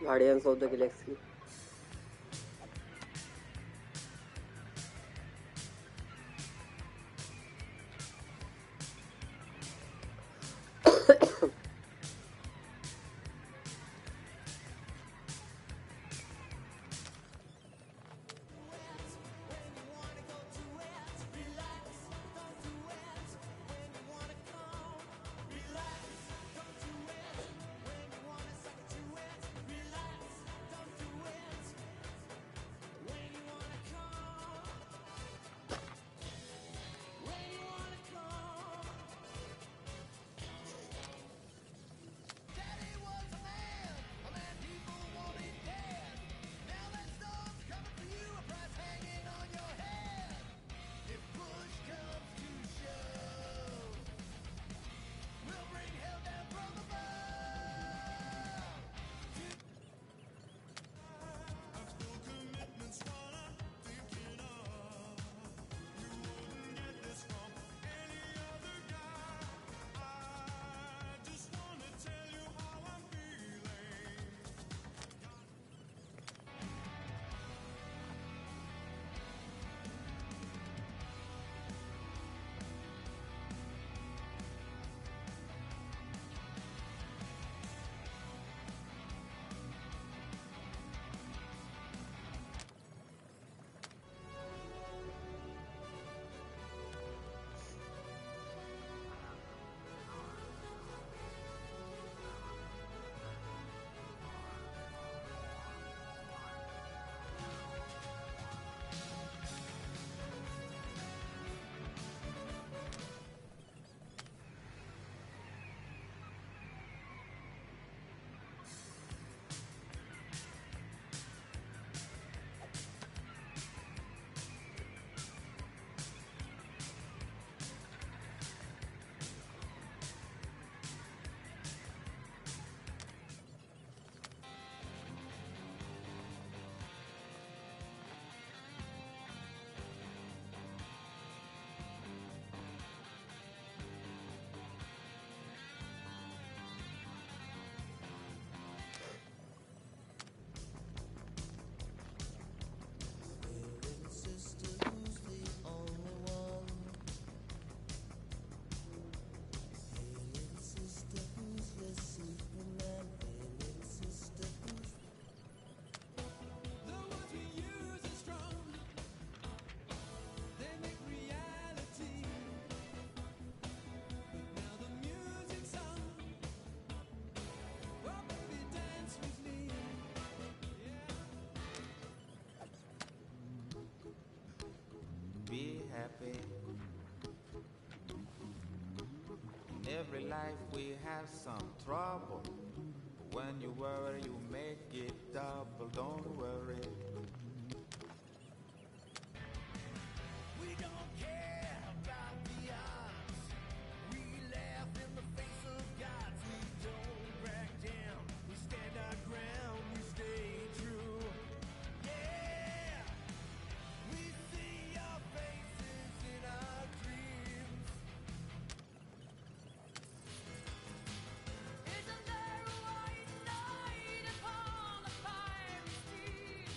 Guardians of the Galaxy. Be happy. In every life we have some trouble. But when you worry, you make it double. Don't worry. We don't care about the odds. We laugh in the face of gods. We don't back down. We stand our ground. We stay true. Yeah. We see your faces in our dreams. Isn't there a white knight upon a fiery steed?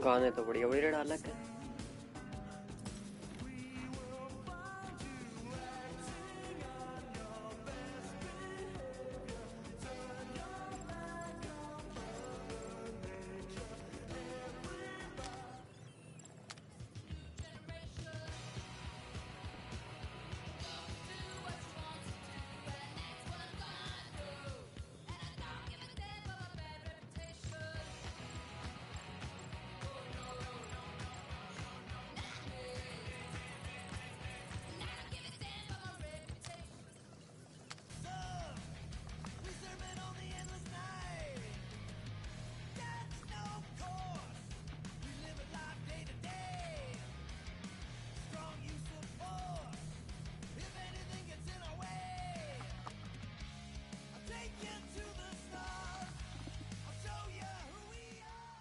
गाने तो बढ़िया बढ़िया डाला है।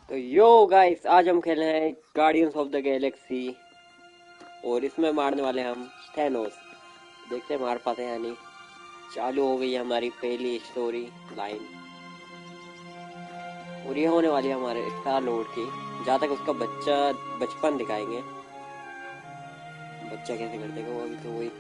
तो yo guys, आज हम खेल रहे हैं गार्डियंस ऑफ द गैलेक्सी और इसमें मारने वाले हम थैनोस। देखते हैं मार पाते हैं या नहीं। चालू हो गई है हमारी पहली स्टोरी लाइन और ये होने वाली है हमारे स्टार लॉर्ड की। जहाँ तक उसका बचपन दिखाएंगे, बच्चा कैसे कर देगा वो अभी तो वही।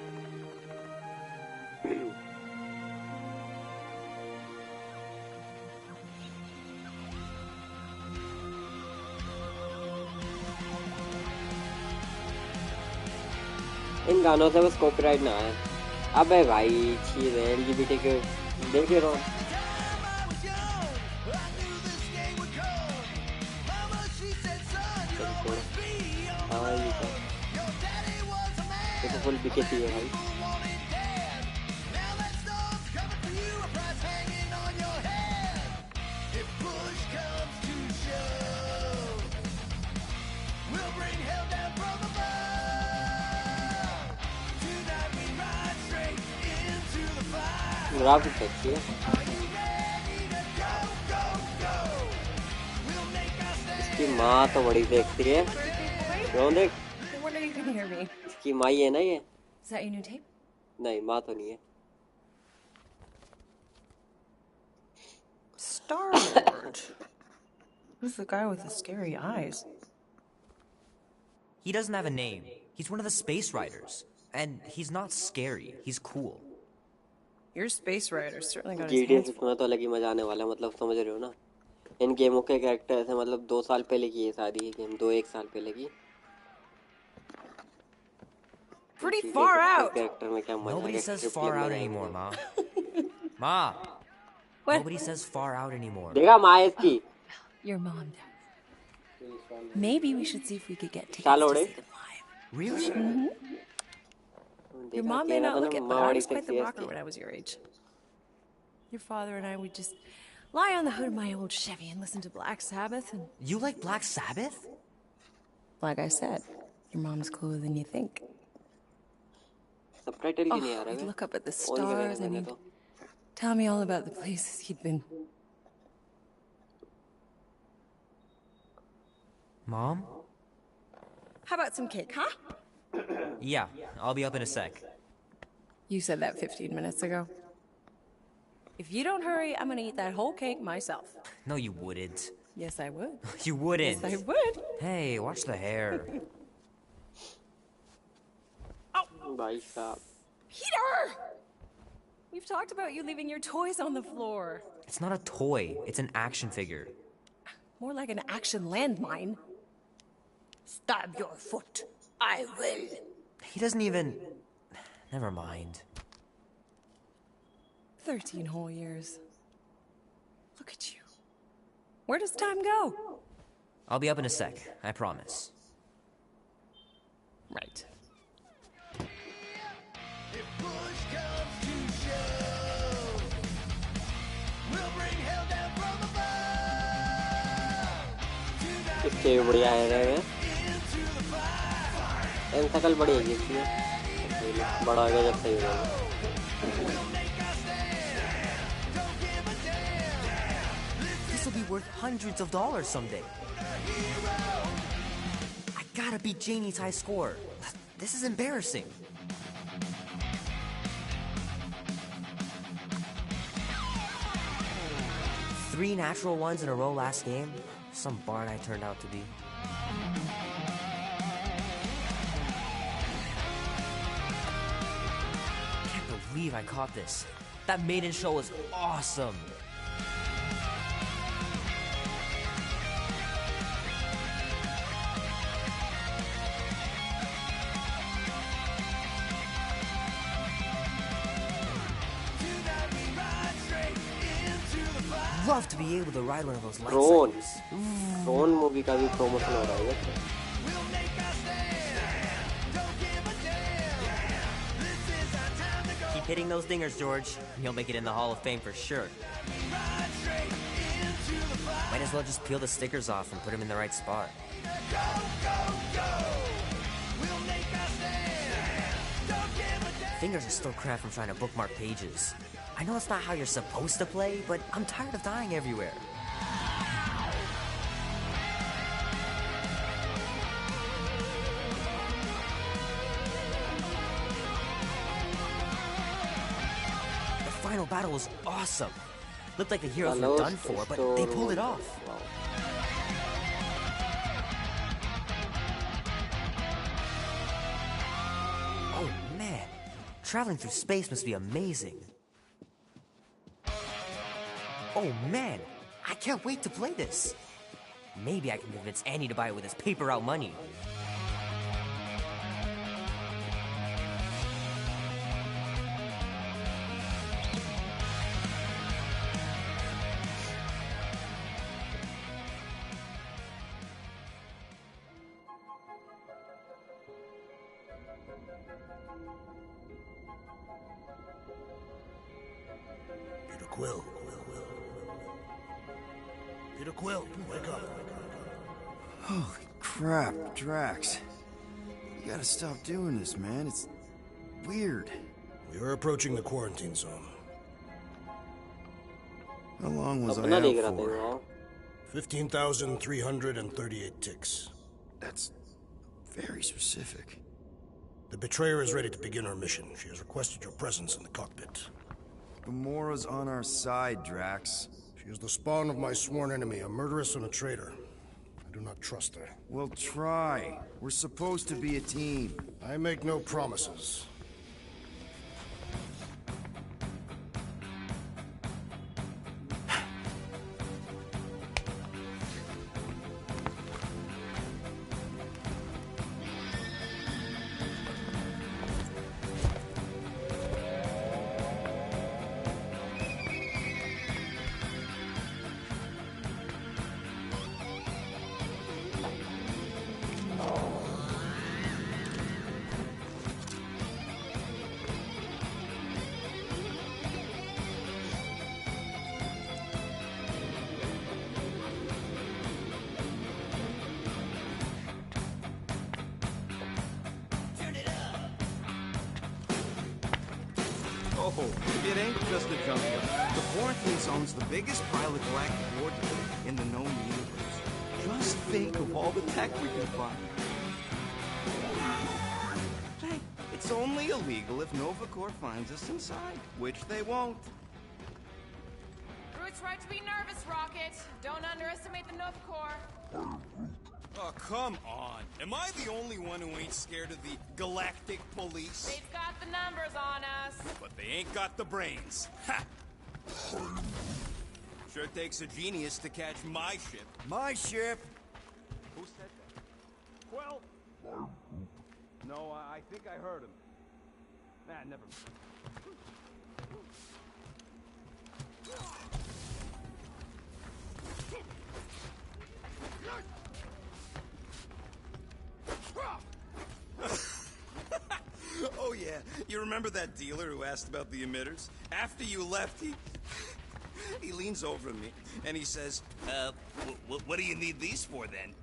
इन गानों से बस कॉपीराइट ना आए। अबे भाई चीज है LGBT के देख रहा हूँ। ये तो फुल बिकेती है भाई। ग्राफिक्स अच्छी है। इसकी माँ तो बड़ी देखती है। क्यों देख? इसकी माँ है ना ये? नहीं, माँ तो नहीं है। Star-Lord. Who's the guy with the scary eyes? He doesn't have a name. He's one of the space riders. And he's not scary. He's cool. Your space rider certainly got his GTA hands full. इसमें तो अलग ही मजा आने वाला है, मतलब समझ रहे हो ना। इन गेमों के कैरेक्टर ऐसे मतलब 2 साल पहले की है सारी गेम, 1 साल पहले की। Pretty far out. कैरेक्टर में क्या मजा है? Nobody says far out anymore, Ma. Ma. What? Nobody says far out anymore. देखा माँ इसकी। Your mom does. Maybe we should see if we could get tickets Star Lord to है? see them live. Really? Your mom may not look it, but I was quite the rocker when I was your age. Your father and I would just lie on the hood of my old Chevy and listen to Black Sabbath and... You like Black Sabbath? Like I said, your mom's cooler than you think. Subtitle ही नहीं आ रहा He'd है। look up at the on करेगा stars and मैंने he'd तो। tell me all about the places he'd been. Mom? How about some cake, huh? Yeah, I'll be up in a sec. You said that 15 minutes ago. If you don't hurry, I'm gonna eat that whole cake myself. No, you wouldn't. Yes, I would. You wouldn't. Yes, I would. Hey, watch the hair. भाई साहब। Peter! We've talked about you leaving your toys on the floor. It's not a toy. It's an action figure. More like an action landmine. Stab your foot. I will. He doesn't even... Never mind. 13 whole years. Look at you. Where does time go? I'll be up in a sec. I promise. Right. If push comes to shove, we'll bring hell down from above. इसके भी बढ़िया है रहे हैं। इन शकल बड़ी है इसकी। बड़ा हो गया जब सही होगा। This will be worth hundreds of dollars someday. I gotta beat Janie's high score. This is embarrassing. Three natural ones in a row last game. Some barn I turned out to be. believe I caught this. That maiden show was awesome. Love to be able to ride one of those drone lightsabers. Drone movie का भी promotion हो रहा है ये। Keep hitting those dingers, George, and you'll make it in the Hall of Fame for sure. Might as well just peel the stickers off and put them in the right spot. Fingers are still cramped from trying to bookmark pages. I know it's not how you're supposed to play, but I'm tired of dying everywhere. The final battle was awesome. Looked like the heroes were done for, but they pulled it off. Oh man, traveling through space must be amazing. Oh man, I can't wait to play this. Maybe I can convince Annie to buy it with his paper route money. Peter Quill. Peter Quill, wake up. Holy crap, Drax. You gotta stop doing this, man. It's weird. We are approaching the quarantine zone. How long was I अपना देख out रहा था for? वो। 15,338 ticks. That's very specific. The betrayer is ready to begin her mission. She has requested your presence in the cockpit. Gamora's on our side, Drax. She is the spawn of my sworn enemy, a murderess and a traitor. I do not trust her. We'll try. We're supposed to be a team. I make no promises. Oh, it ain't just a junkyard. The quarantine zone's the biggest pile of galactic ordnance in the known universe. Just think of all the tech we can find. Hey, it's only illegal if Nova Corps finds us inside, which they won't. Groot's right to be nervous, Rocket. Don't underestimate the Nova Corps. Oh, come on. Am I the only one who ain't scared of the Galactic Police? They've got the numbers on us. But they ain't got the brains. Ha! Sure takes a genius to catch my ship. My ship! Who said that? Well... No, I think I heard him. Nah, never mind. Oh yeah, you remember that dealer who asked about the emitters? After you left, he leans over to me and he says, what do you need these for then?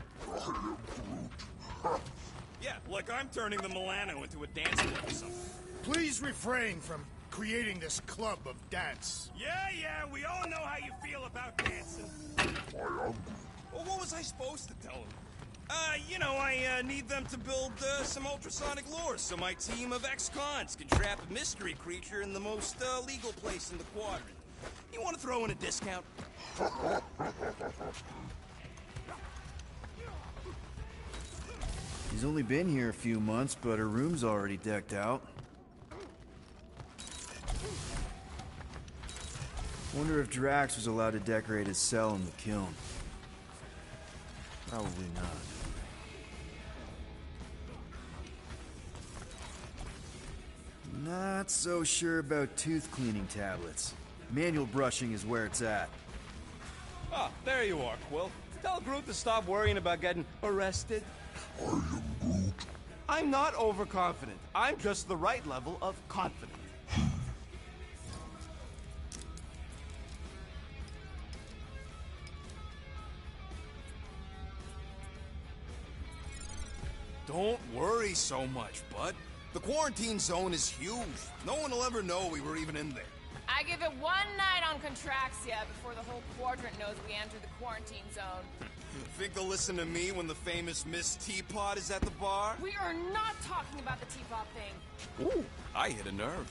Yeah, like I'm turning the Milano into a dance club or something. Please refrain from creating this club of dance. Yeah, we all know how you feel about dancing. Well, what was I supposed to tell him? I need them to build some ultrasonic lures so my team of ex-cons can trap a mystery creature in the most legal place in the quadrant. You want to throw in a discount? He's only been here a few months, but her room's already decked out. Wonder if Drax was allowed to decorate his cell in the kiln. Probably not. Not so sure about tooth cleaning tablets. Manual brushing is where it's at. Ah, there you are, Quill. Tell Groot to stop worrying about getting arrested. I am Groot. I'm not overconfident. I'm just the right level of confident. Don't worry so much, bud. The quarantine zone is huge. No one will ever know we were even in there. I give it one night on Contraxia before the whole quadrant knows we entered the quarantine zone. Think they'll listen to me when the famous Miss Teapot is at the bar? We are not talking about the teapot thing. Ooh, I hit a nerve.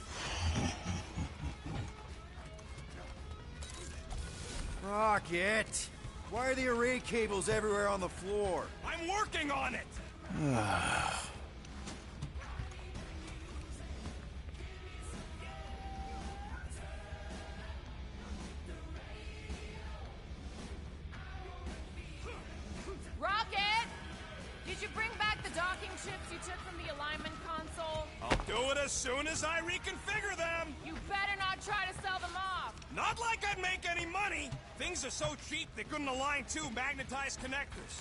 Rocket! Why are the array cables everywhere on the floor? I'm working on it! Rocket! Did you bring back the docking chips you took from the alignment console? I'll do it as soon as I reconfigure them! You better not try to sell them off! Not like I'd make any money! Things are so cheap they couldn't align two magnetized connectors.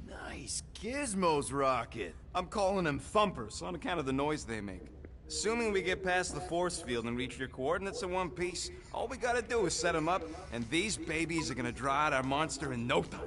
Nice gizmos, Rocket. I'm calling them thumpers on account of the noise they make. Assuming we get past the force field and reach your coordinates in one piece, all we gotta do is set them up, and these babies are gonna draw out our monster in no time.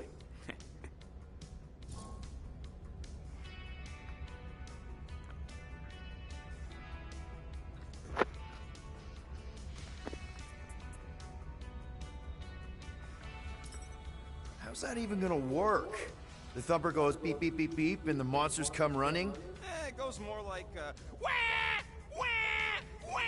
How's that even gonna work? The thumper goes beep, beep, beep, beep, and the monsters come running? It goes more like, wah! Wah! Wah!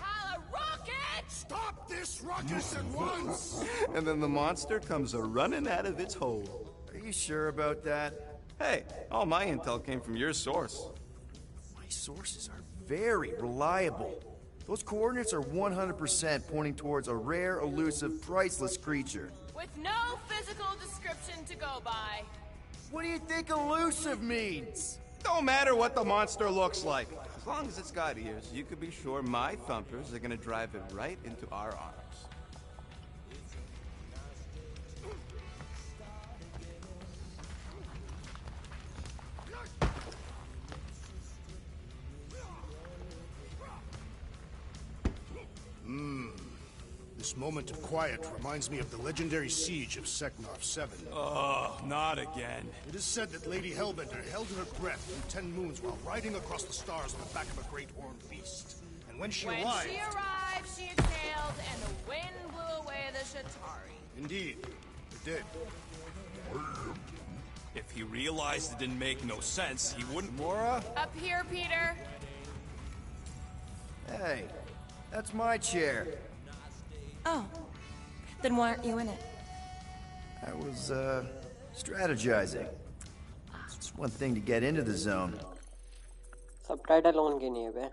Holla, Rocket! Stop this ruckus at once! And then the monster comes a-running out of its hole. Are you sure about that? Hey, all my intel came from your source. My sources are very reliable. Those coordinates are 100% pointing towards a rare, elusive, priceless creature. With no physical description to go by. What do you think elusive means? Don't matter what the monster looks like. As long as it's got ears, you can be sure my thumpers are gonna drive it right into our arms. This moment of quiet reminds me of the legendary siege of Seknov 7. Oh, not again. It is said that Lady Hellbender held her breath through 10 moons while riding across the stars on the back of a great horned beast. And when she arrived... she exhaled, and the wind blew away the Shatari. Indeed, it did. If he realized it didn't make no sense, he wouldn't... Mora? Up here, Peter. Hey, that's my chair. Oh, then why aren't you in it? I was, strategizing. It's one thing to get into the zone. Subtitle on क्यों नहीं है बे?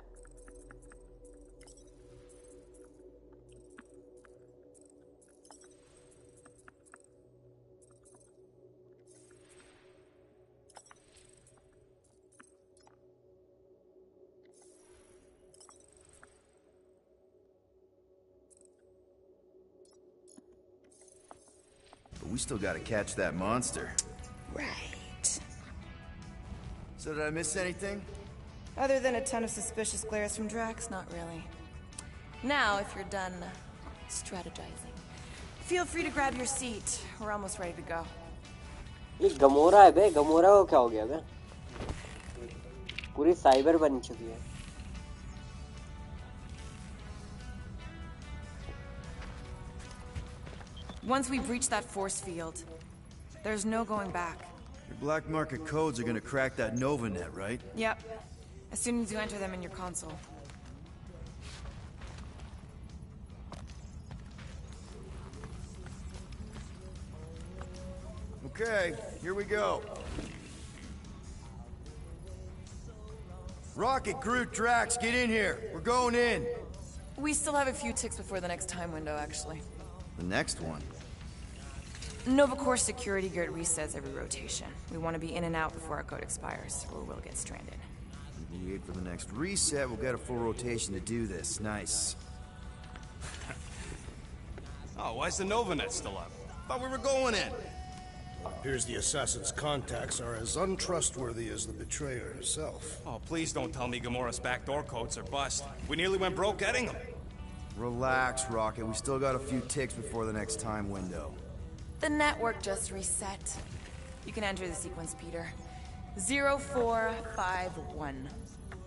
But we still gotta catch that monster. Right. So did I miss anything? Other than a ton of suspicious glares from Drax, not really. Now, if you're done strategizing, feel free to grab your seat. We're almost ready to go. ये Gomorrah है बे, Gomorrah को क्या हो गया बे? पूरी cyber बन चुकी है. Once we've reached that force field, there's no going back. The black market codes are gonna crack that Nova net, right? Yep. As soon as you enter them in your console. Okay, here we go. Rocket, Groot, Drax, get in here. We're going in. We still have a few ticks before the next time window, actually. The next one? Nova Corps security grid resets every rotation. We want to be in and out before our code expires, or we'll get stranded. We wait for the next reset, we'll get a full rotation to do this. Nice. Oh, why's the Novanet still up? Thought we were going in. Appears the assassin's contacts are as untrustworthy as the betrayer herself. Oh, please don't tell me Gamora's backdoor codes are bust. We nearly went broke getting them. Relax, Rocket. We still got a few ticks before the next time window. The network just reset. You can enter the sequence, Peter. 0451.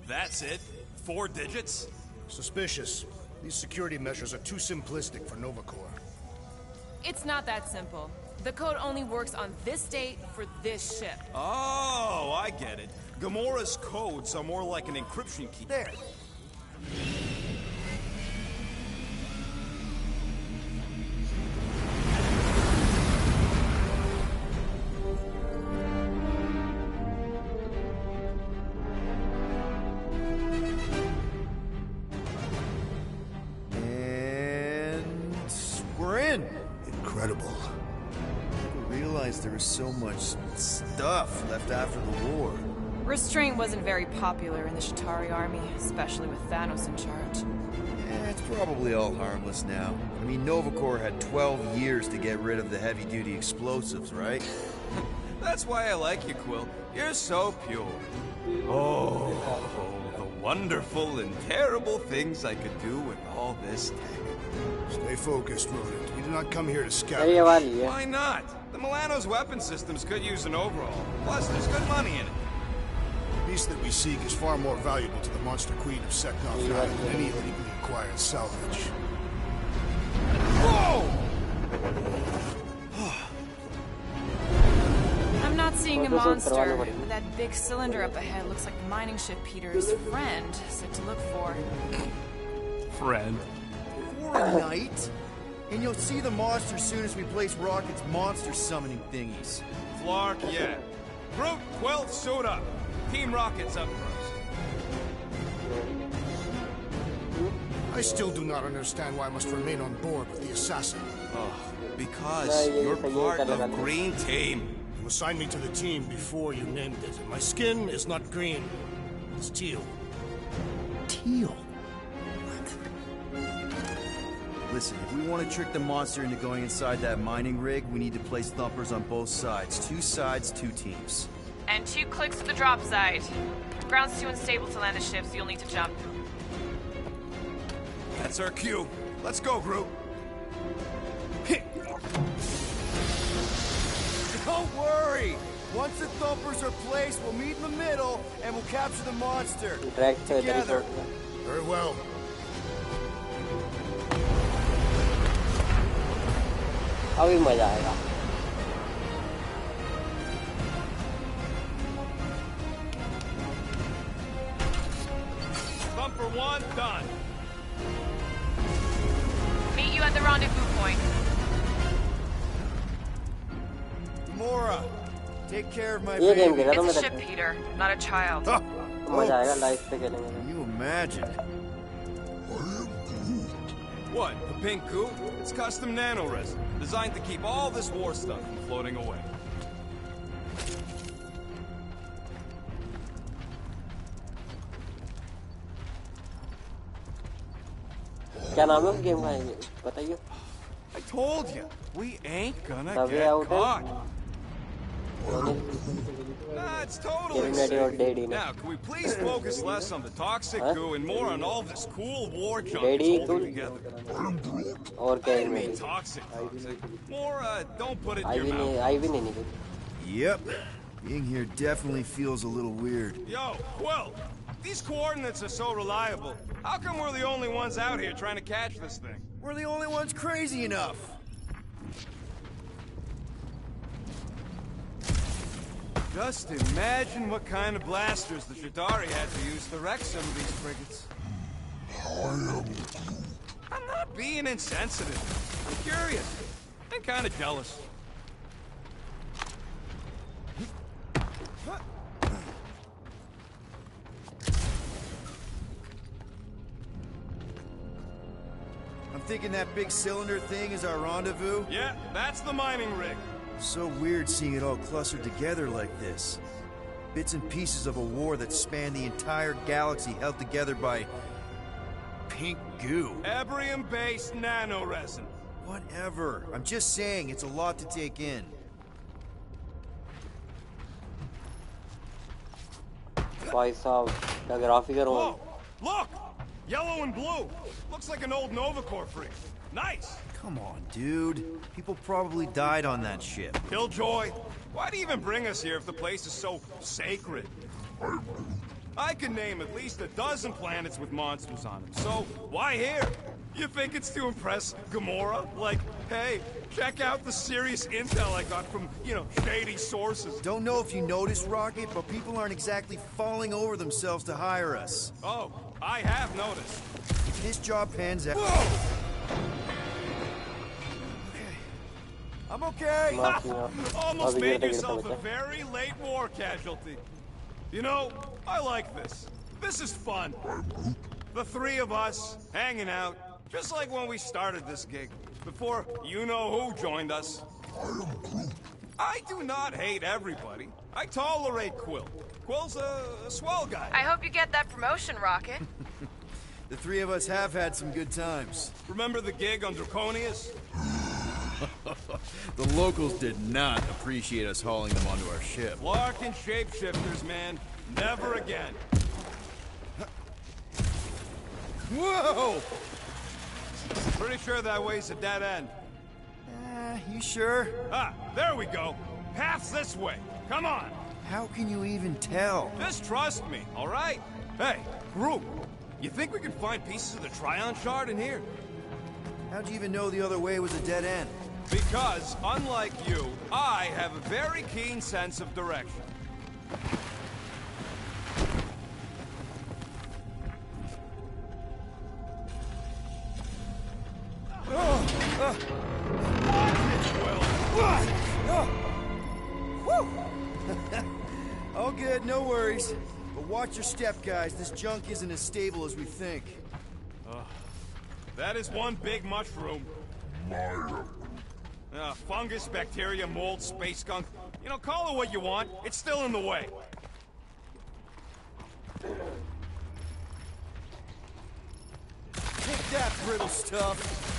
That's it? 4 digits? Suspicious. These security measures are too simplistic for Nova Corps. It's not that simple. The code only works on this date for this ship. Oh, I get it. Gamora's codes are more like an encryption key. There. And we're in. Incredible. There was so much stuff left after the war. Restraint wasn't very popular in the Chitauri army, especially with Thanos in charge. It's probably all harmless now. I mean, Nova Corps had 12 years to get rid of the heavy-duty explosives, right? That's why I like you, Quill. You're so pure. Oh, the wonderful and terrible things I could do with all this tech. Stay focused, Rodent. We did not come here to scout. Why not? The Milano's weapon systems could use an overhaul. Plus, there's good money in it. The beast that we seek is far more valuable to the Monster Queen of Seknov than any illegally acquired salvage. Whoa! I'm not seeing a monster, but that big cylinder up ahead looks like the mining ship Peter's friend said to look for. Friend? For a night? And you'll see the monster soon as we place Rocket's monster summoning thingies. Flark, yeah. Groot, Quill, suit up. Team Rocket's up first. I still do not understand why I must remain on board with the assassin. Oh, because you're part of Green Team. You assigned me to the team before you named it. My skin is not green. It's teal. Teal? Listen, if we want to trick the monster into going inside that mining rig, we need to place thumpers on both sides. 2 sides, 2 teams. And 2 clicks to the drop side. Ground's too unstable to land the ship, so you'll need to jump. That's our cue. Let's go, Groot. Don't worry! Once the thumpers are placed, we'll meet in the middle, and we'll capture the monster. Together. Very well. अभी मजा आएगा. Bumper 1 done. Meet you at the rendezvous point. Mora, take care of my ये baby. Game खेला तो मैं It's a ship, Peter, not a child. मजा आएगा life से खेलेंगे. Can you imagine? What, the pink goo? It's custom nano-resin, designed to keep all this war stuff from floating away. क्या नाम है उस गेम का? बताइए. I told you, we ain't gonna तभी get आउट caught. है. Nah, it's totally Getting ready or safe. daddy, Now, can we please focus less on the toxic goo and more on all this cool war junk Daddy that's holding cool. together? और I क्या didn't mean है? toxic. More, don't put it in I your भी mouth. नहीं, आई भी नहीं. Yep. Being here definitely feels a little weird. Yo, Quill! These coordinates are so reliable. How come we're the only ones out here trying to catch this thing? We're the only ones crazy enough. Just imagine what kind of blasters the Jadari had to use to wreck some of these frigates. I'm not being insensitive. I'm curious. And kind of jealous. I'm thinking that big cylinder thing is our rendezvous? Yeah, that's the mining rig. So weird seeing it all clustered together like this. Bits and pieces of a war that spanned the entire galaxy held together by... pink goo. Ebrium-based nanoresin. Whatever. I'm just saying, it's a lot to take in. भाई साहब डगराफी का role Whoa! Look! Yellow and blue. Looks like an old Nova Corps frig. Nice! Come on, dude. People probably died on that ship. Killjoy, why do you even bring us here if the place is so sacred? I can name at least a dozen planets with monsters on them, so why here? You think it's to impress Gamora? Like, hey, check out the serious intel I got from, shady sources. Don't know if you noticed, Rocket, but people aren't exactly falling over themselves to hire us. Oh, I have noticed. If this job pans out... Whoa! I'm okay. Almost made yourself a very late war casualty. You know, I like this. This is fun. The three of us, hanging out, just like when we started this gig, before you-know-who joined us. I do not hate everybody. I tolerate Quill. Quill's a swell guy. I hope you get that promotion, Rocket. The three of us have had some good times. Remember the gig on Draconius? The locals did not appreciate us hauling them onto our ship. Larkin shapeshifters, man. Never again. Whoa! Pretty sure that way's a dead end. You sure? Ah, there we go. Path's this way. Come on. How can you even tell? Just trust me, all right? Hey, group. You think we can find pieces of the Trion Shard in here? How'd you even know the other way was a dead end? Because, unlike you, I have a very keen sense of direction. All good, no worries. But watch your step, guys. This junk isn't as stable as we think. That is one big mushroom. Fungus, bacteria, mold, space skunk. Call it what you want. It's still in the way. Take that, brittle stuff.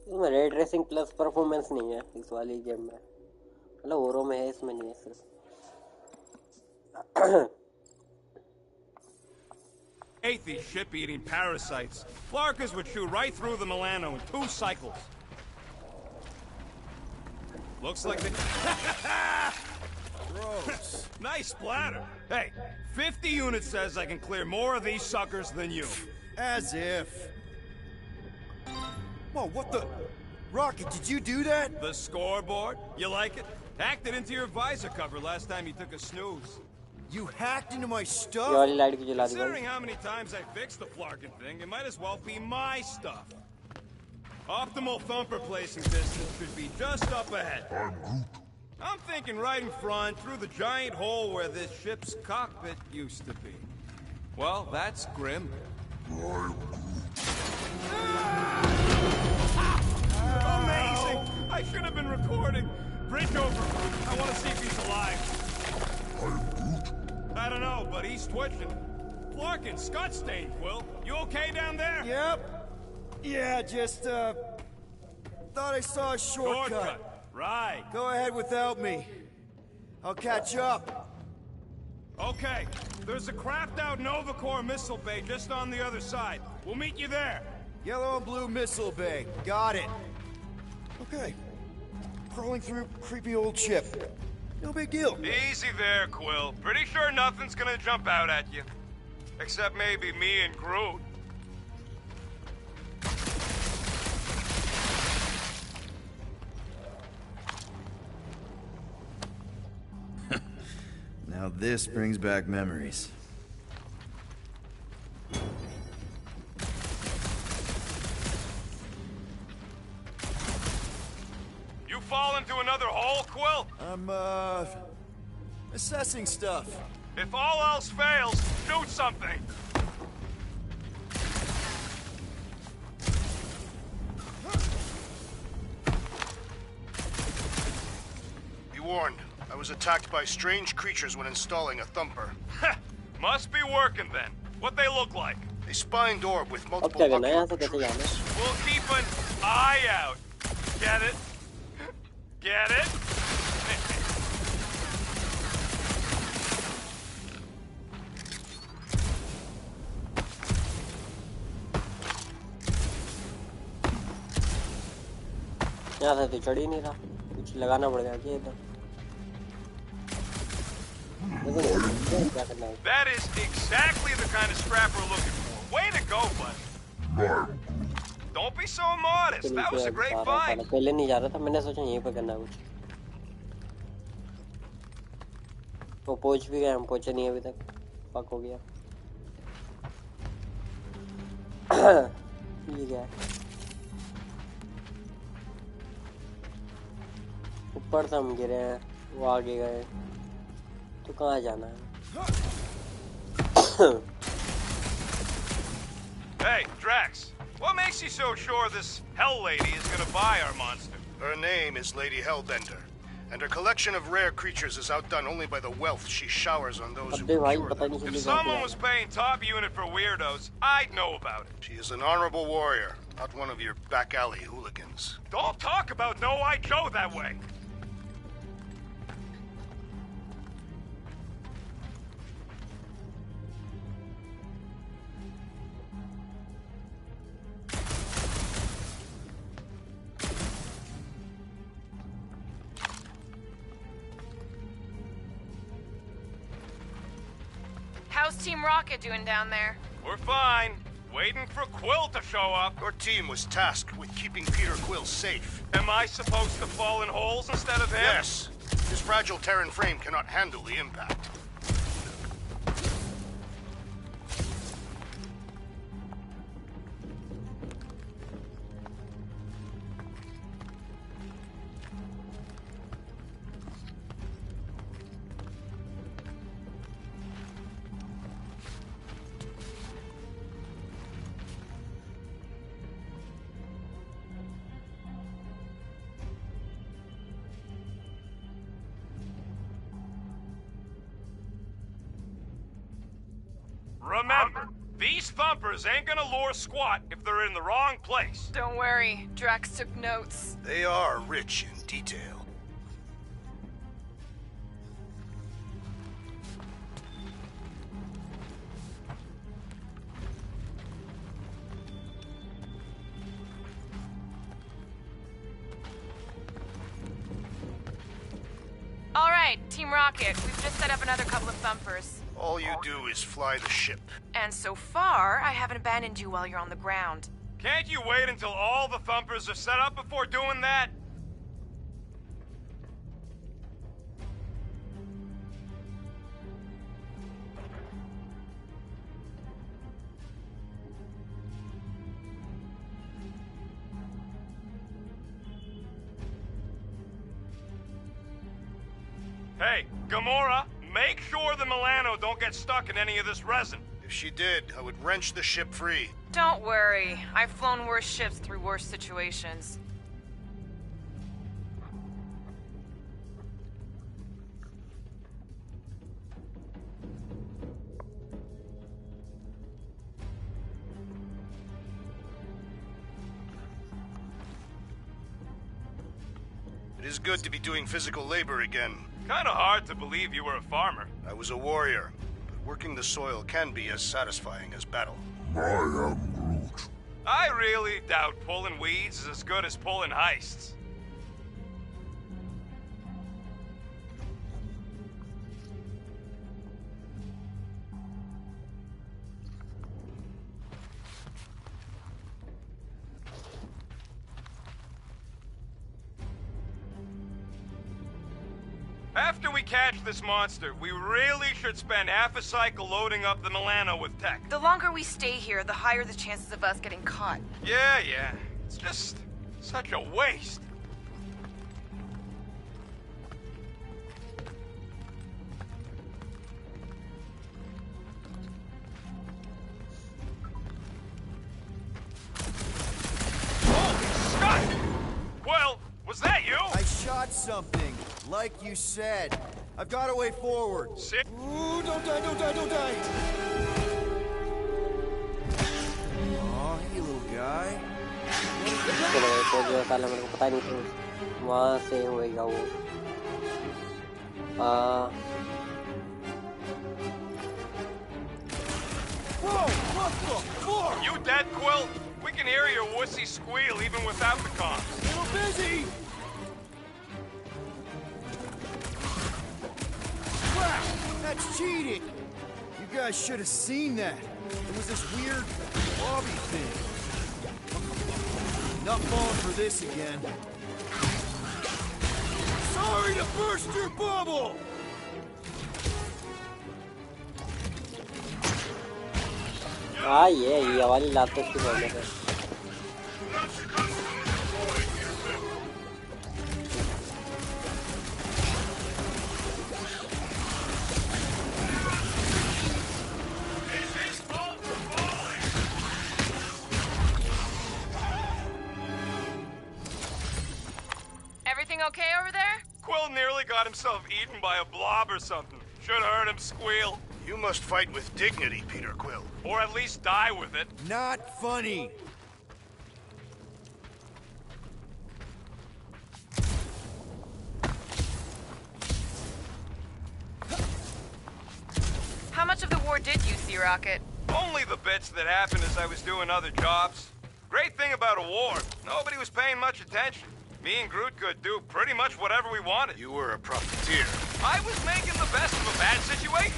इसमें red racing plus performance नहीं है इस वाली game में मतलब ओरो में है इसमें नहीं है सिर्फ Hate these ship-eating parasites. Flarkers would chew right through the Milano in 2 cycles. Looks like they... Gross. Nice splatter. Hey, 50 units says I can clear more of these suckers than you. As if. Whoa, what the... Rocket, did you do that? The scoreboard? You like it? Hacked it into your visor cover last time you took a snooze. You hacked into my stuff? ये वाली light की जला दी भाई Considering how many times I fixed the Flarkin thing, it might as well be my stuff. Optimal thumper placing distance should be just up ahead. I'm thinking right in front, through the giant hole where this ship's cockpit used to be. Well, that's grim. Amazing! I should have been recording. Bridge over. I want to see if he's alive. I don't know, but he's twitching. Flarkin, Scott stained, Quill. You okay down there? Yep. Yeah, just, thought I saw a shortcut. Right. Go ahead without me. I'll catch up. Okay. There's a crapped-out Nova Corps missile bay just on the other side. We'll meet you there. Yellow and blue missile bay. Got it. Okay. Crawling through creepy old ship. No big deal. Easy there, Quill. Pretty sure nothing's gonna jump out at you. Except maybe me and Groot. Now this brings back memories. You fall into another hole, Quill? I'm, assessing stuff. If all else fails, shoot something. Be warned. I was attacked by strange creatures when installing a thumper. Must be working then. What they look like? A spined orb with अब multiple क्या करना है यहाँ ocular से कैसे जाना है? protrusions. We'll keep an eye out. Get it? Get it? यहाँ से तो चढ़ ही नहीं रहा, कुछ लगाना पड़ेगा क्या इधर? क्या करना है? That is exactly the kind of scrap we're looking for. Way to go, bud. Don't be so modest. That was a great find. पहले नहीं जा रहा था, मैंने सोचा यहीं पे करना है कुछ. वो पहुंच भी गए, हम पहुंचे नहीं अभी तक. पक हो गया. ये क्या है? ऊपर से हम गिरे हैं, वो आगे गए, तो कहाँ जाना है? Hey, Drax, what makes you so sure this Hell Lady is gonna buy our monster? Her name is Lady Hellbender, and her collection of rare creatures is outdone only by the wealth she showers on those who अबे भाई procure पता them. नहीं चली If कहाँ someone पे was paying top unit for weirdos, I'd know about it. She is an honorable warrior, not one of your back alley hooligans. Don't talk about No Eye Joe that way. How's Team Rocket doing down there? We're fine. Waiting for Quill to show up. Your team was tasked with keeping Peter Quill safe. Am I supposed to fall in holes instead of him? Yes. His fragile Terran frame cannot handle the impact. Remember, these thumpers ain't gonna lure squat if they're in the wrong place. Don't worry, Drax took notes. They are rich in detail. All right, Team Rocket, we've just set up another couple of thumpers. All you do is fly the ship. And so far, I haven't abandoned you while you're on the ground. Can't you wait until all the thumpers are set up before doing that? Hey, Gamora, make sure the Milano don't get stuck in any of this resin. If she did, I would wrench the ship free. Don't worry, I've flown worse ships through worse situations. It is good to be doing physical labor again. Kinda hard to believe you were a farmer. I was a warrior, but working the soil can be as satisfying as battle. I am Groot. I really doubt pulling weeds is as good as pulling heists. After we catch this monster, we really should spend half a cycle loading up the Milano with tech. The longer we stay here, the higher the chances of us getting caught. Yeah. It's just such a waste. Holy Scott! Well, was that you? I shot something, like you said. I've got a way forward. Ooh, don't die, don't die, don't die! Aw, hey little guy. चलो भाई पहुंच गया साला मेरे को पता नहीं था वहाँ से होएगा वो Whoa, what the fuck? You dead, Quill? We can hear your wussy squeal even without the comms. Little busy! Crap! That's cheating! You guys should have seen that. It was this weird lobby thing. Not falling for this again. Sorry to burst your bubble! ये वाली लात तो इसकी problem है Everything okay over there? Quill nearly got himself eaten by a blob or something. Should have heard him squeal. You must fight with dignity, Peter Quill. Or at least die with it. Not funny! How much of the war did you see, Rocket? Only the bits that happened as I was doing other jobs. Great thing about a war, nobody was paying much attention. Me and Groot could do pretty much whatever we wanted. You were a profiteer. I was making the best of a bad situation.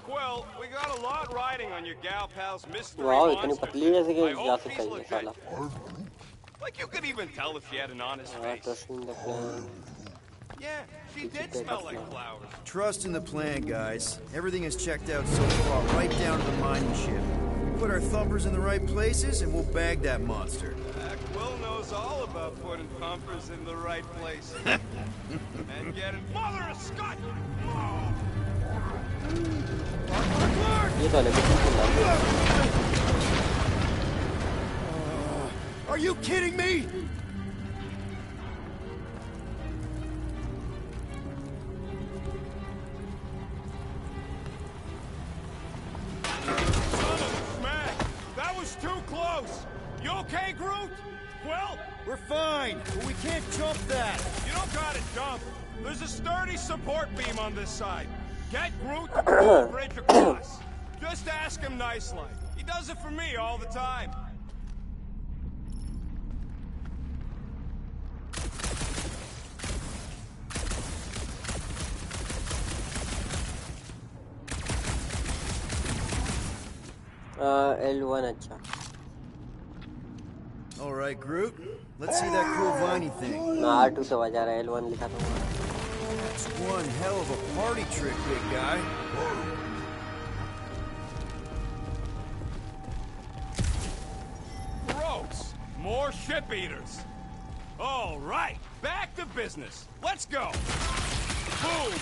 Quill, we got a lot riding on your gal pal's mystery monster. I hope she's legit. Like you could even tell if she had an honest face. Yeah, she did smell like flowers. Trust in the plan, guys. Everything is checked out so far, right down to the mining ship. We put our thumpers in the right places, and we'll bag that monster. Quill knows all about putting thumpers in the right place. And getting Mother of Scott! Are you kidding me? That was too close! You okay, Groot? Quill? We're fine, but we can't jump that. You don't gotta jump. There's a sturdy support beam on this side. Get Groot to pull the bridge across. Just ask him nice-like. He does it for me all the time. L1 अच्छा All right, Groot. Let's see that cool viney thing. ना R2 से बजा रहा है L1 लिखा था That's one hell of a party trick, big guy. Gross! More ship eaters. All right, back to business. Let's go. Boom!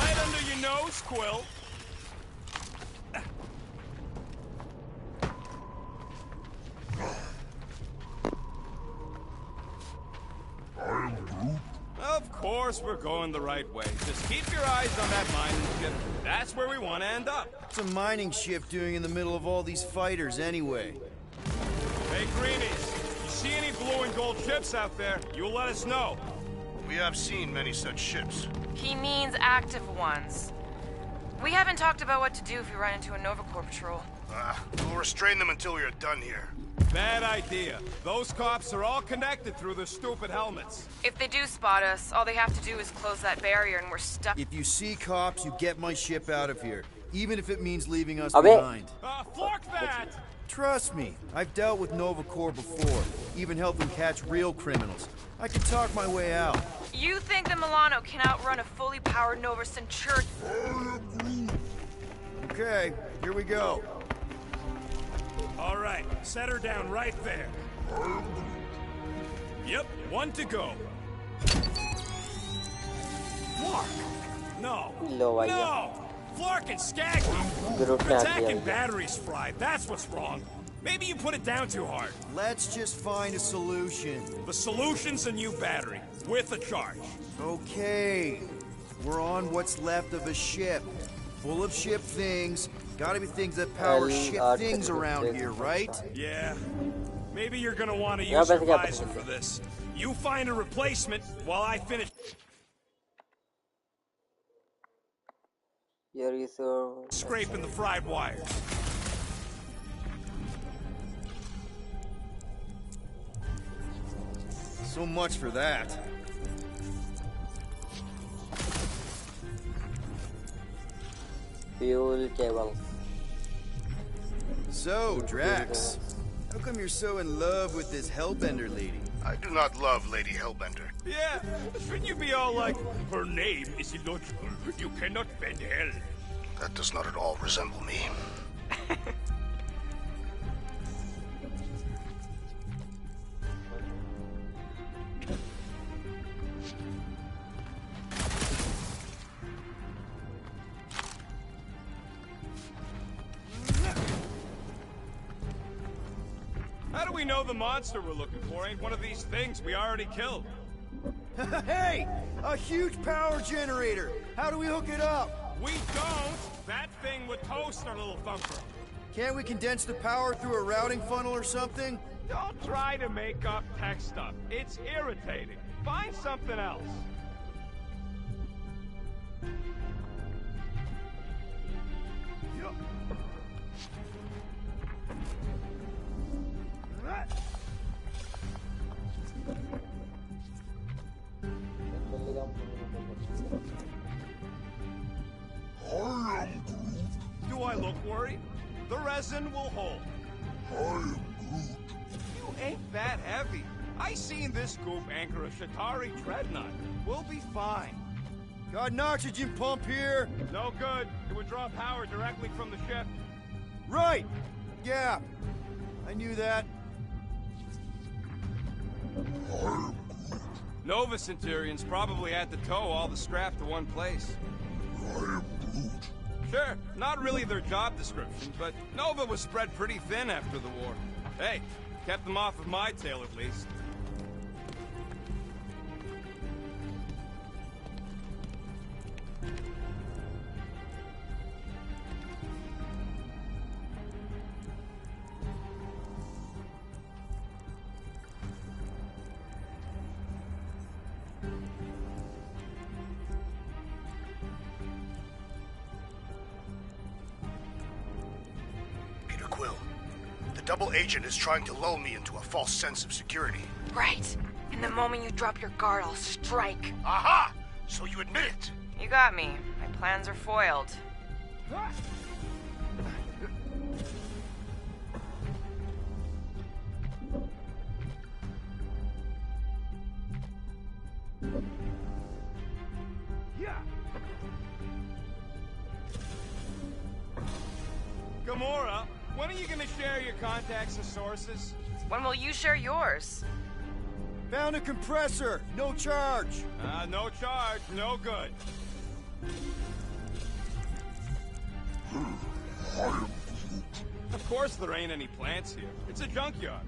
Right under your nose, Quill. Of course we're going the right way. Just keep your eyes on that mining ship. That's where we want to end up. What's a mining ship doing in the middle of all these fighters anyway? Hey, Greenies, you see any blue and gold ships out there, you'll let us know. We have seen many such ships. He means active ones. We haven't talked about what to do if we run into a Nova Corps patrol. We'll restrain them until we are done here. Bad idea. Those cops are all connected through their stupid helmets. If they do spot us, all they have to do is close that barrier and we're stuck. If you see cops, you get my ship out of here, even if it means leaving us Abey. behind. Fuck that! Trust me, I've dealt with Nova Corps before, even helped them catch real criminals. I can talk my way out. You think the Milano can outrun a fully powered Nova Centurion? Okay, here we go. All right, set her down right there. Yep, one to go. Flark! No. No! Flark and Skaggy! Attacking batteries fried, that's what's wrong. Maybe you put it down too hard. Let's just find a solution. The solution's a new battery, with a charge. Okay. We're on what's left of a ship. Full of ship things. Gotta be things that power ship things around here, right? Yeah. Maybe you're gonna want to use your visor for this. You find a replacement while I finish... scraping the fried wires. So much for that. Fuel cable. So, Drax, how come you're so in love with this Hellbender lady? I do not love Lady Hellbender. Yeah, shouldn't you be all like, her name is illogical, you cannot bend hell. That does not at all resemble me. How do we know the monster we're looking for ain't one of these things we already killed? Hey! A huge power generator! How do we hook it up? We don't! That thing would toast our little thumper. Can't we condense the power through a routing funnel or something? Don't try to make up tech stuff. It's irritating. Find something else. Do I look worried? The resin will hold. You ain't that heavy. I seen this goop anchor a Shatari dreadnought. We'll be fine. Got an oxygen pump here? No good. It would draw power directly from the ship. Right! Yeah. I knew that. Nova Centurions probably had to tow all the scrap to one place. Sure, not really their job description, but Nova was spread pretty thin after the war. Hey, kept them off of my tail at least. Double agent is trying to lull me into a false sense of security. Right. And the moment you drop your guard, I'll strike. Aha! So you admit it? You got me. My plans are foiled. Gamora, when are you gonna share your contacts and sources? When will you share yours? Found a compressor. No charge. No charge. No good. Of course there ain't any plants here. It's a junkyard.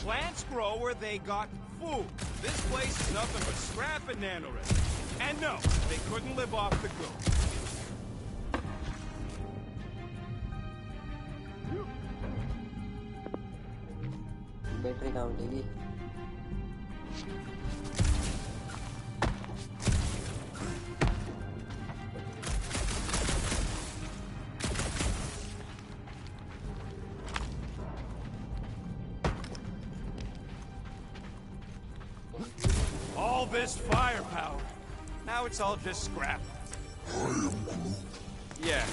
Plants grow where they got food. This place is nothing but scrap and nanoresin. And no, they couldn't live off the goo. Battery काम लेगी all this firepower. Now it's all just scrap. Yeah,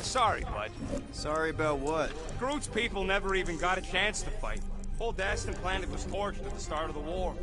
sorry, bud. Sorry about what? Groot's people never even got a chance to fight. Whole Dastan planet was torched at the start of the war.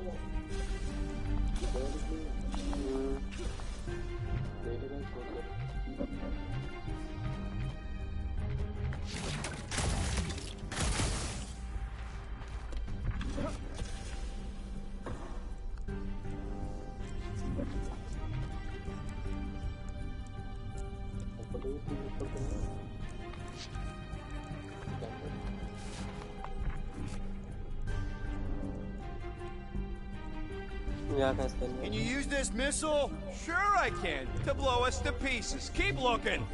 Can you use this missile? Sure I can, to blow us to pieces. Keep looking.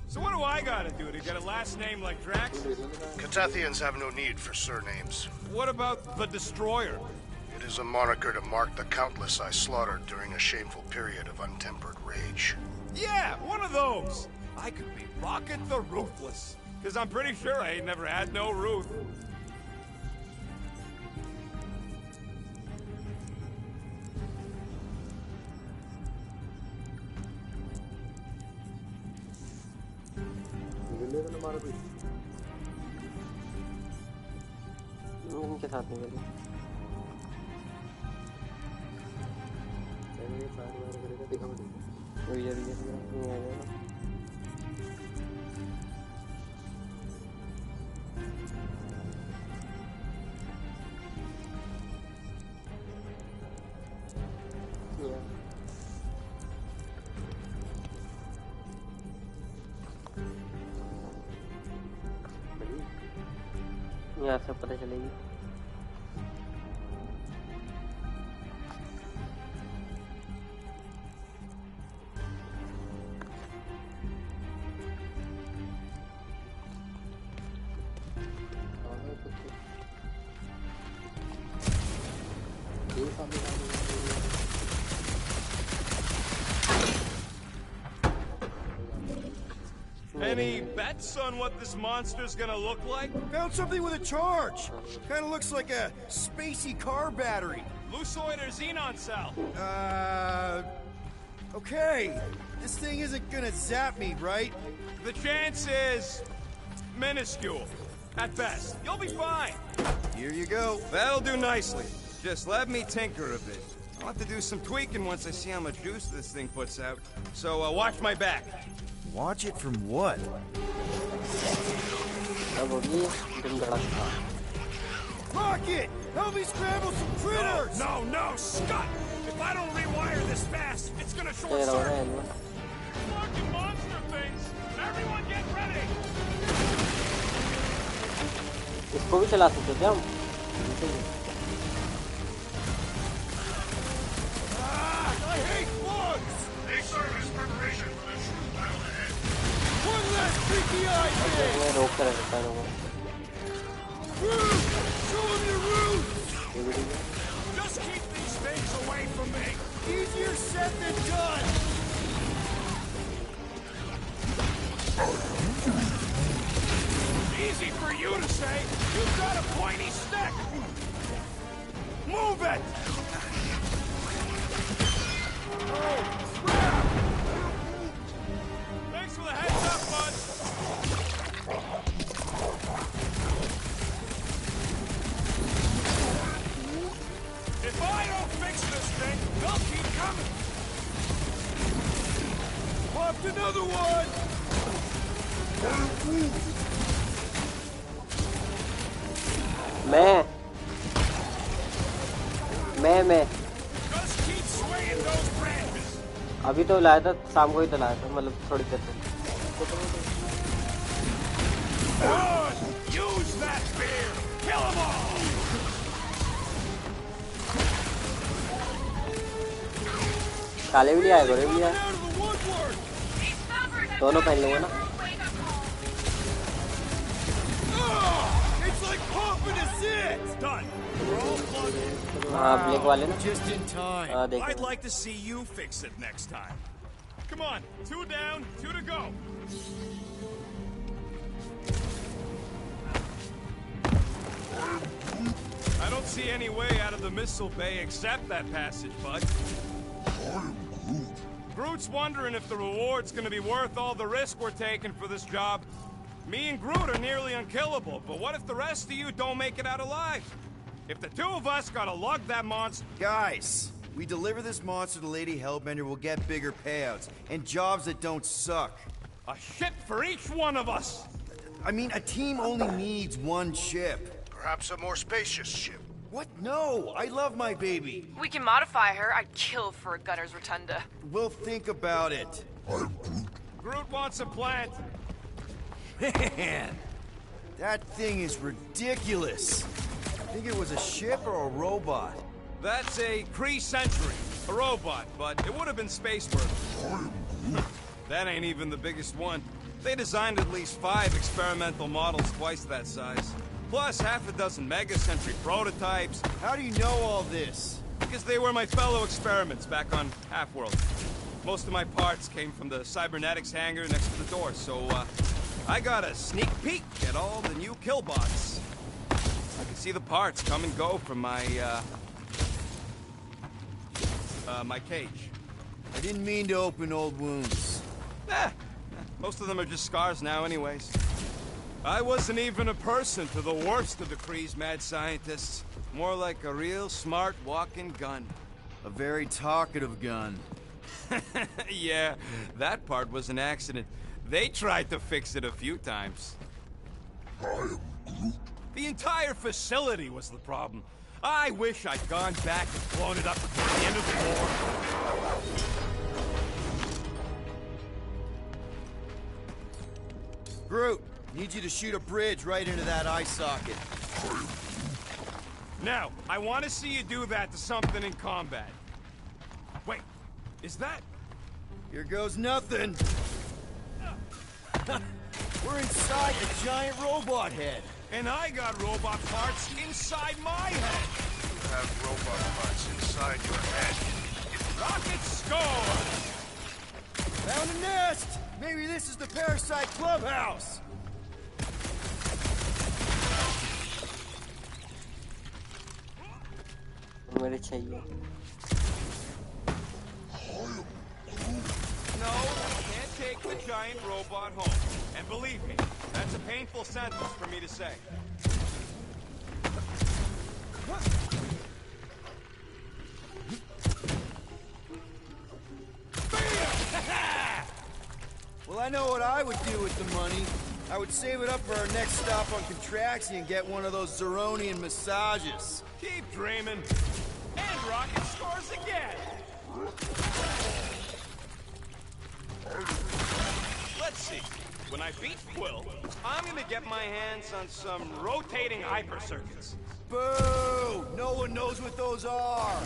So what do I gotta do to get a last name like Drax? Catathians have no need for surnames. What about the Destroyer? It is a moniker to mark the countless I slaughtered during a shameful period of untempered rage. Yeah, one of those. I could be Rocket the Ruthless. Because I'm pretty sure I ain't never had no Ruth. उनके साथ नहीं मिली कोई जरूरी नहीं आ जाएगा यहाँ से पता चलेगी Any bets on what this monster's gonna look like? Found something with a charge. Kind of looks like a spacey car battery. Lusoid or xenon cell? Okay. This thing isn't gonna zap me, right? The chance is minuscule. At best. You'll be fine. Here you go. That'll do nicely. Just let me tinker a bit. I'll have to do some tweaking once I see how much juice this thing puts out. So, watch my back. Watch it from what? Rocket! Help me scramble some critters! No, Scott! If I don't rewire this fast, it's gonna short circuit. Fucking monster things! Everyone get ready! इसको भी चला सकते थे हम I hate bugs! They serve as preparation for the true battle ahead. One last freaky eye thing! मैं रोक कर रखता हूँ Show them your roots! Just keep these things away from me! Easier said than done! Easy for you to say! You've got a pointy stick! Move it! Oh, crap! Thanks for the heads up, bud! If I don't fix this thing, they'll keep coming! Popped another one! मैं Just keep swaying those branches! अभी तो लाया था शाम को ही तो लाया था मतलब थोड़ी देर पहले Good! Use that spear! Kill them all! काले भी लिया है गोरे भी लिया दोनों पहन लूंगा ना It's like pumping a zit! Done. We're all plugged in. हाँ ब्लैक वाले ना Just in time. देख I'd like to see you fix it next time. Come on, 2 down, 2 to go. I don't see any way out of the missile bay except that passage, bud. I'm Groot. Groot's wondering if the reward's gonna be worth all the risk we're taking for this job. Me and Groot are nearly unkillable, but what if the rest of you don't make it out alive? If the two of us gotta lug that monster... Guys, we deliver this monster to Lady Hellbender, we'll get bigger payouts, and jobs that don't suck. A ship for each one of us! I mean, a team only needs one ship. Perhaps a more spacious ship. What? No! I love my baby! We can modify her. I'd kill for a gunner's rotunda. We'll think about it. I'm Groot. Groot wants a plant. Man! That thing is ridiculous. Think it was a ship or a robot? That's a Kree Sentry. A robot, but it would have been space-worthy. That ain't even the biggest one. They designed at least 5 experimental models twice that size. Plus half a dozen Mega Sentry prototypes. How do you know all this? Because they were my fellow experiments back on Half-World. Most of my parts came from the cybernetics hangar next to the door, so I got a sneak peek at all the new killbots. I could see the parts come and go from my my cage. I didn't mean to open old wounds. Most of them are just scars now anyways. I wasn't even a person to the worst of the Kree's mad scientists. More like a real smart walking gun. A very talkative gun. Yeah, that part was an accident. They tried to fix it a few times. I am Groot. The entire facility was the problem. I wish I'd gone back and blown it up before the end of the war. Groot, need you to shoot a bridge right into that eye socket. Now, I want to see you do that to something in combat. Wait, is that... Here goes nothing. We're inside a giant robot head. And I got robot parts inside my head. You have robot parts inside your head. Rocket score! Found a nest! Maybe this is the Parasite Clubhouse! मेरे चाहिए. No, we can't take the giant robot home. And believe me, that's a painful sentence for me to say. Well, I know what I would do with the money. I would save it up for our next stop on Contraxi and get one of those Zeronian massages. Keep dreaming. And rocket scores again. Let's see. When I beat Quill, I'm gonna get my hands on some rotating hyper circuits. Boo! No one knows what those are!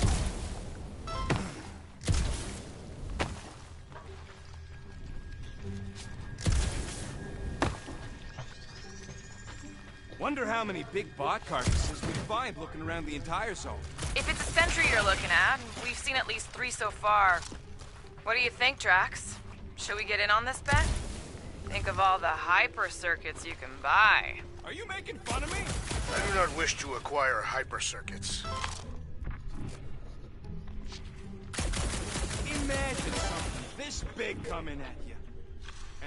Wonder how many big bot carcasses we find looking around the entire zone. If it's a sentry you're looking at, we've seen at least 3 so far. What do you think, Drax? Should we get in on this bet? Think of all the hyper circuits you can buy. Are you making fun of me? I do not wish to acquire hyper circuits. Imagine something this big coming at you.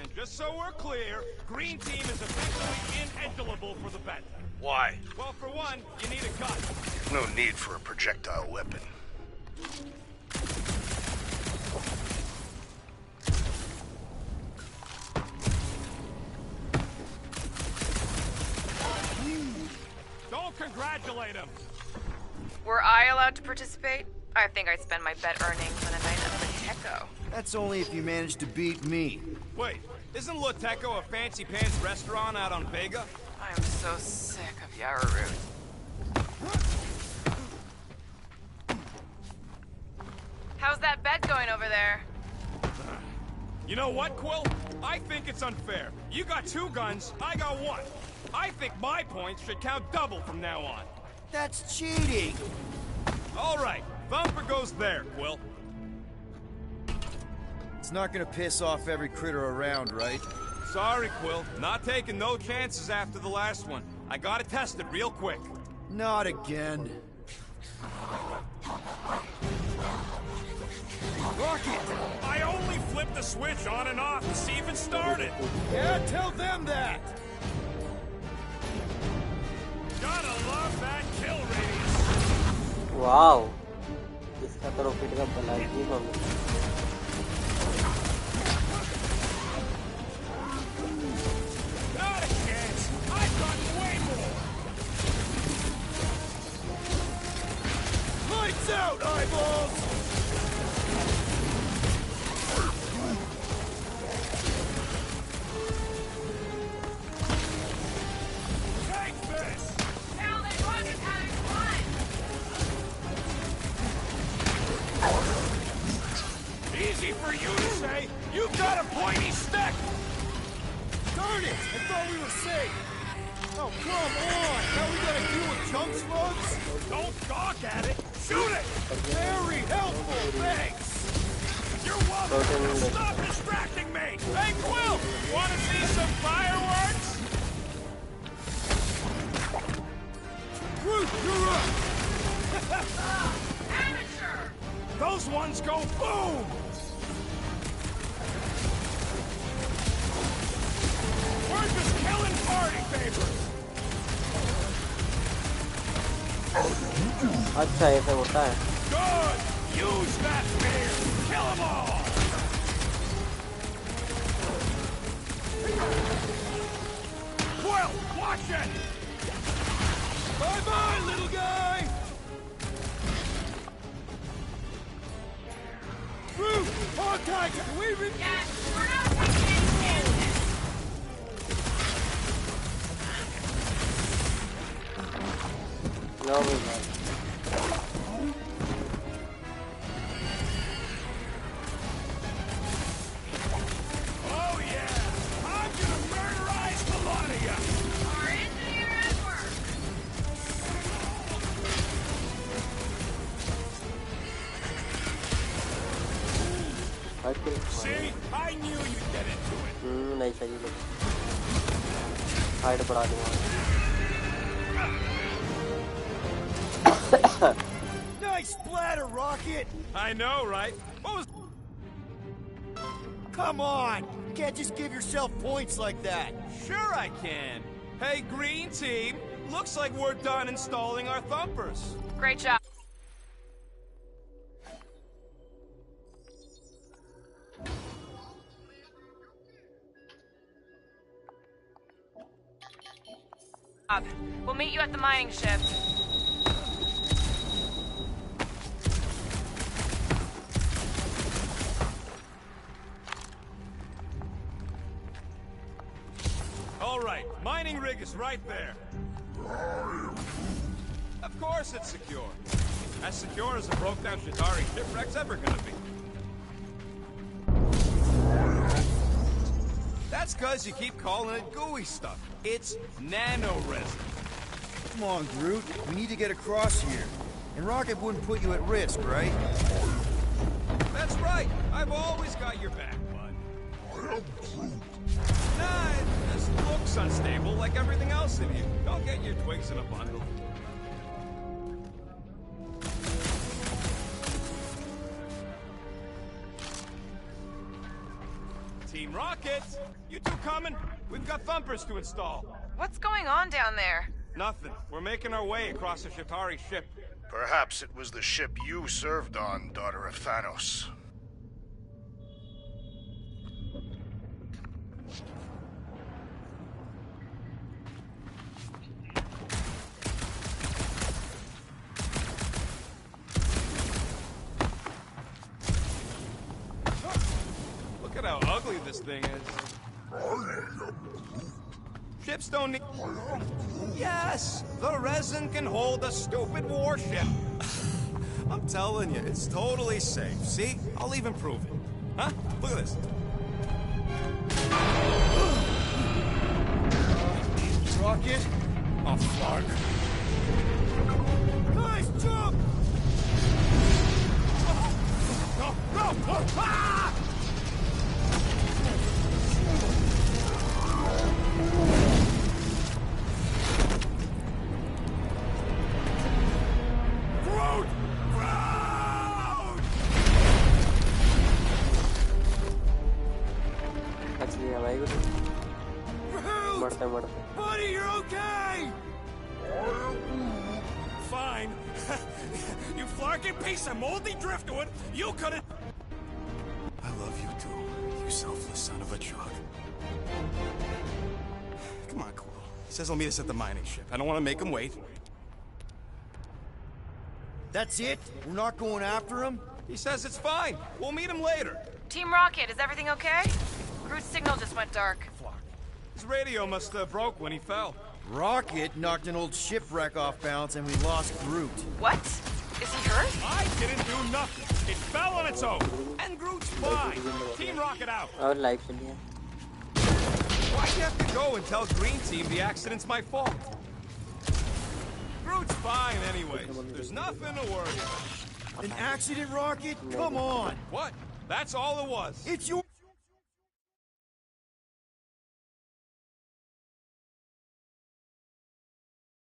And just so we're clear, Green Team is officially ineligible for the bet. Why? Well, for one, you need a gun. No need for a projectile weapon. Don't congratulate him. Were I allowed to participate? I think I'd spend my bet earnings on a night at Teco. That's only if you manage to beat me. Wait, isn't La Teco a fancy pants restaurant out on Vega? I am so sick of Yarroot. How's that bet going over there? You know what, Quill? I think it's unfair. You got 2 guns, I got 1. I think my points should count double from now on. That's cheating! All right, Thumper goes there, Quill. It's not gonna piss off every critter around, right? Sorry, Quill. Not taking no chances after the last one. I gotta test it real quick. Not again. Rocket! I only flipped the switch on and off to see if it started. Yeah, tell them that. Gotta love that kill radius. Wow, इसका तो rocket का बना ही mummy. Not a chance. I've got way more. Lights out, eyeballs! Take this. Hell, that rocket's having fun! Easy for you to say. You've got a pointy stick. Darn it! I thought we were safe. Oh, come on! Now we gotta deal with jump slugs? Don't gawk at it. Shoot it. Very helpful, thanks! You're welcome. Stop distracting me. Hey, Quill, want to see some fireworks? Groot, you're up! Amateur! Those ones go boom. We're just killing party favors. अच्छा ऐसा होता है। Good. Use that spear. Kill them all. Quill, watch it. Bye-bye, little guy! Groot! Hawkeye, can we Yes, we're not taking any chances! No, we're not. Oh yeah. I'm gonna murderize the lot of you. Our engineer at work! See? I knew you'd get into it. नहीं सही लगा। Hide बढ़ा दूँगा। Nice splatter, Rocket! I know, right? What was... Come on! You can't just give yourself points like that. Sure I can. Hey, green team. Looks like we're done installing our thumpers. Great job. We'll meet you at the mining shift. All right, mining rig is right there. Of course it's secure. As secure as a broke-down Shatari shipwreck's ever gonna be. That's because you keep calling it gooey stuff. It's nano-resin. Come on, Groot. We need to get across here. And Rocket wouldn't put you at risk, right? That's right. I've always got your back, bud. Nah, it just looks unstable like everything else in you. Don't get your twigs in a bundle. Team Rocket! You two coming? We've got thumpers to install. What's going on down there? Nothing. We're making our way across a Shatari ship. Perhaps it was the ship you served on, daughter of Thanos. Look at how ugly this thing is. Ships don't need... Yes! The resin can hold a stupid warship. I'm telling you, it's totally safe. See? I'll even prove it. Huh? Look at this. Rocket? Oh, fuck. Guys, jump! No! No! Ah! गया भाई कुछ मरते मरते Buddy, you're okay! Fine. You flarking piece of moldy driftwood. You could've... I love you too, you selfless son of a truck. Come on, Quill. He says he'll meet us at the mining ship. I don't want to make him wait. That's it? We're not going after him? He says it's fine. We'll meet him later. Team Rocket, is everything okay? Groot's signal just went dark. His radio must have broke when he fell. Rocket knocked an old shipwreck off balance and we lost Groot. What? Is he hurt? I didn't do nothing. It fell on its own. And Groot's fine. Team Rocket out. और live चलिए Why'd you have to go and tell Green Team the accident's my fault? Groot's fine anyways. There's nothing to worry about. An accident, Rocket? Come on! What? That's all it was. It's your...